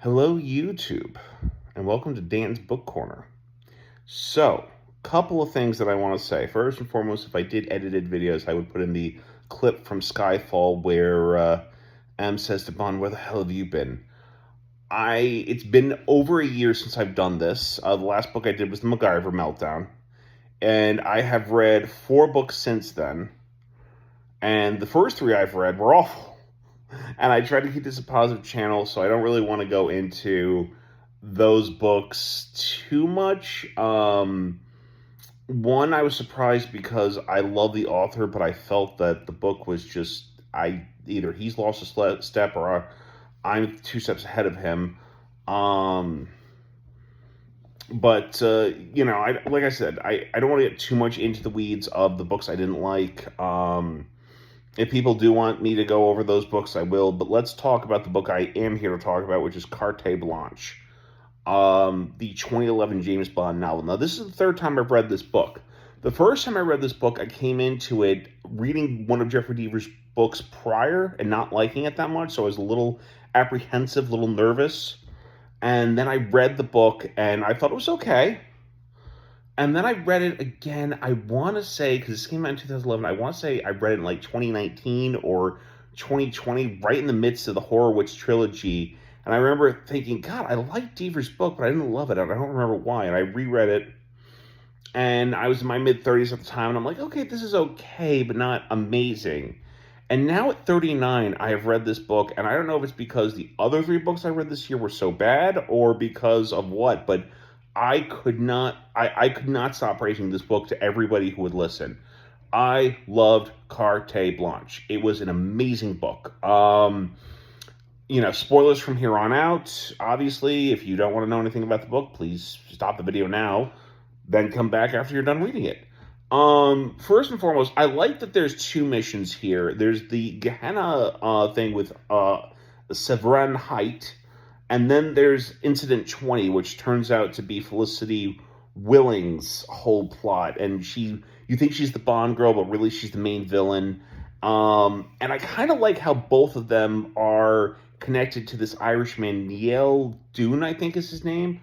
Hello, YouTube, and welcome to Dan's Book Corner. So, couple of things that I want to say. First and foremost, if I did edited videos, I would put in the clip from Skyfall where M says to Bond, "Where the hell have you been?" It's been over a year since I've done this. The last book I did was the MacGyver Meltdown, and I have read 4 books since then. And the first 3 I've read were awful. And I tried to keep this a positive channel, so I don't really want to go into those books too much. One, I was surprised because I love the author, but I felt that the book was just either he's lost a step or I'm 2 steps ahead of him. But like I said, I don't want to get too much into the weeds of the books I didn't like. If people do want me to go over those books, I will. But let's talk about the book I am here to talk about, which is Carte Blanche, the 2011 James Bond novel. Now, this is the 3rd time I've read this book. The first time I read this book, I came into it reading one of Jeffrey Deaver's books prior and not liking it that much, so I was a little apprehensive, a little nervous. And then I read the book, and I thought it was okay. And then I read it again, I want to say, because this came out in 2011, I want to say I read it in like 2019 or 2020, right in the midst of the Horror Witch trilogy. And I remember thinking, God, I liked Deaver's book, but I didn't love it. I don't remember why. And I reread it, and I was in my mid-30s at the time, and I'm like, okay, this is okay, but not amazing. And now at 39, I have read this book, and I don't know if it's because the other 3 books I read this year were so bad or because of what, but I could not stop praising this book to everybody who would listen. I loved Carte Blanche. It was an amazing book. Spoilers from here on out. Obviously, if you don't want to know anything about the book, please stop the video now, then come back after you're done reading it. First and foremost, I like that there's 2 missions here. There's the Gehenna thing with Severin Height, and then there's Incident 20, which turns out to be Felicity Willing's whole plot. And you think she's the Bond girl, but really she's the main villain. And I kind of like how both of them are connected to this Irishman, Neil Dune, I think is his name.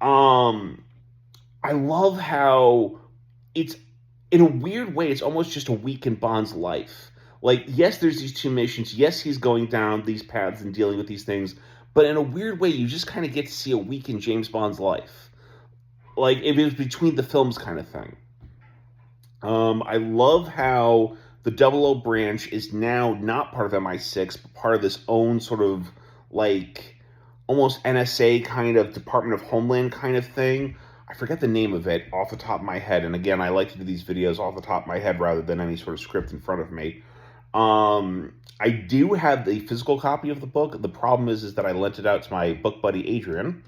I love how it's, in a weird way, it's almost just a week in Bond's life. Like, yes, there's these 2 missions. Yes, he's going down these paths and dealing with these things. But in a weird way, you just kind of get to see a week in James Bond's life. Like, if it was between the films kind of thing. I love how the 00 branch is now not part of MI6, but part of this own sort of, like, almost NSA kind of Department of Homeland kind of thing. I forget the name of it off the top of my head. And again, I like to do these videos off the top of my head rather than any sort of script in front of me. I do have the physical copy of the book. The problem is that I lent it out to my book buddy, Adrian.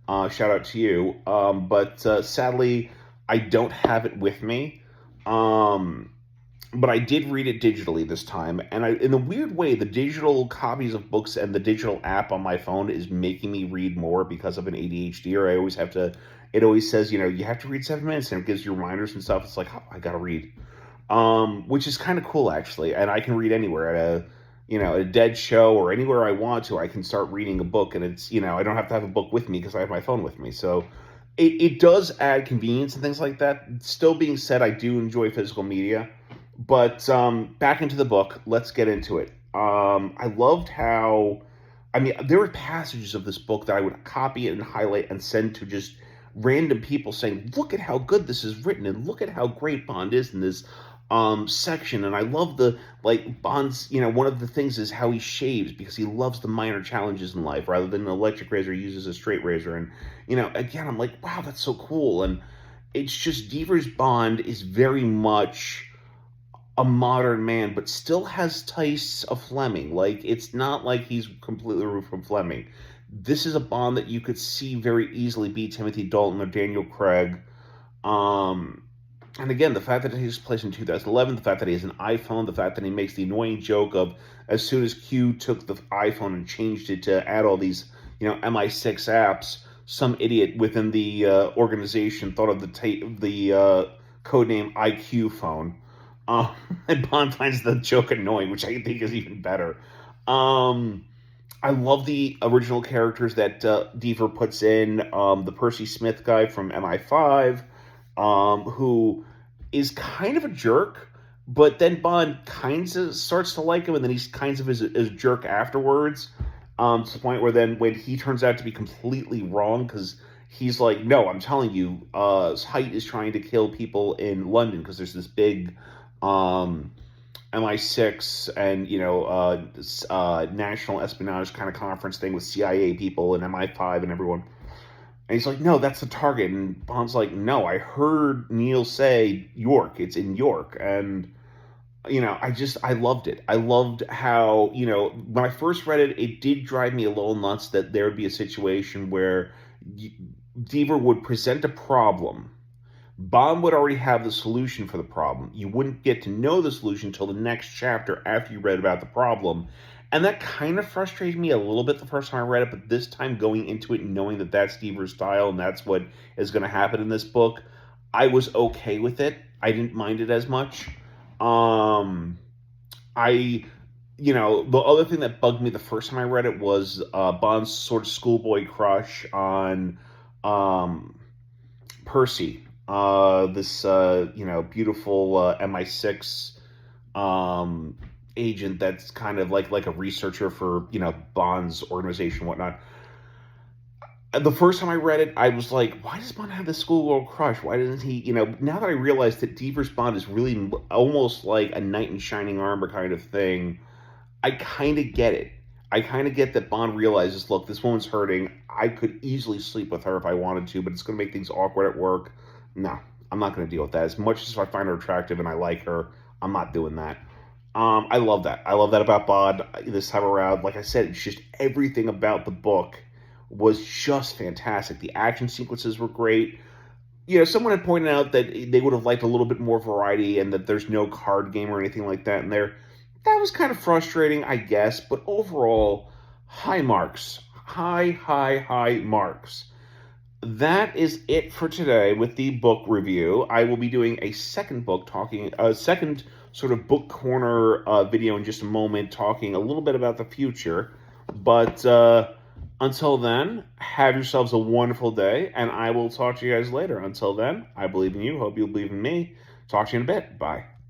Shout out to you. But sadly, I don't have it with me. But I did read it digitally this time. And in a weird way, the digital copies of books and the digital app on my phone is making me read more because of an ADHD, or I always have to, it always says, you have to read 7 minutes, and it gives you reminders and stuff. It's like, oh, I gotta read. Which is kind of cool, actually. And I can read anywhere at a dead show or anywhere I want to. I can start reading a book, and it's, I don't have to have a book with me because I have my phone with me. So it does add convenience and things like that. Still being said, I do enjoy physical media. But back into the book, let's get into it. I loved how, there were passages of this book that I would copy and highlight and send to just random people saying, look at how good this is written, and look at how great Bond is in this section. And I love Bond's, one of the things is how he shaves, because he loves the minor challenges in life rather than an electric razor. He uses a straight razor. And, again, I'm like, wow, that's so cool. And it's just Deaver's Bond is very much a modern man, but still has tastes of Fleming. Like, it's not like he's completely removed from Fleming. This is a Bond that you could see very easily be Timothy Dalton or Daniel Craig. And again, the fact that it takes place in 2011, the fact that he has an iPhone, the fact that he makes the annoying joke of, as soon as Q took the iPhone and changed it to add all these, MI6 apps, some idiot within the organization thought of the codename IQ phone. And Bond finds the joke annoying, which I think is even better. I love the original characters that Deaver puts in. The Percy Smith guy from MI5, who is kind of a jerk, but then Bond kind of starts to like him, and then he's kind of is a jerk afterwards. To the point where then when he turns out to be completely wrong, because he's like, no, I'm telling you, Height is trying to kill people in London because there's this big um, MI6 and national espionage kind of conference thing with CIA people and MI5 and everyone. And he's like, no, that's the target. And Bond's like, no, I heard Neil say York. It's in York. And I loved it. I loved how, when I first read it, it did drive me a little nuts that there would be a situation where Deaver would present a problem. Bond would already have the solution for the problem. You wouldn't get to know the solution until the next chapter after you read about the problem. And that kind of frustrated me a little bit the first time I read it, but this time going into it and knowing that that's Deaver's style and that's what is going to happen in this book, I was okay with it. I didn't mind it as much. I, the other thing that bugged me the first time I read it was Bond's sort of schoolboy crush on Percy, this beautiful MI6 agent that's kind of like a researcher for Bond's organization and whatnot. The first time I read it, I was like, why does Bond have this schoolgirl crush? Why doesn't he, now that I realize that Deaver's Bond is really almost like a knight in shining armor kind of thing, I kind of get it. I kind of get that Bond realizes, look, this woman's hurting. I could easily sleep with her if I wanted to, but it's going to make things awkward at work. No, I'm not going to deal with that. As much as I find her attractive and I like her, I'm not doing that. I love that. I love that about Bond this time around. Like I said, it's just everything about the book was just fantastic. The action sequences were great. Someone had pointed out that they would have liked a little bit more variety and that there's no card game or anything like that in there. That was kind of frustrating, I guess, but overall, high marks. High marks. That is it for today with the book review. I will be doing a second second sort of book corner video in just a moment, talking a little bit about the future. But until then, have yourselves a wonderful day, and I will talk to you guys later. Until then, I believe in you. Hope you believe in me. Talk to you in a bit. Bye.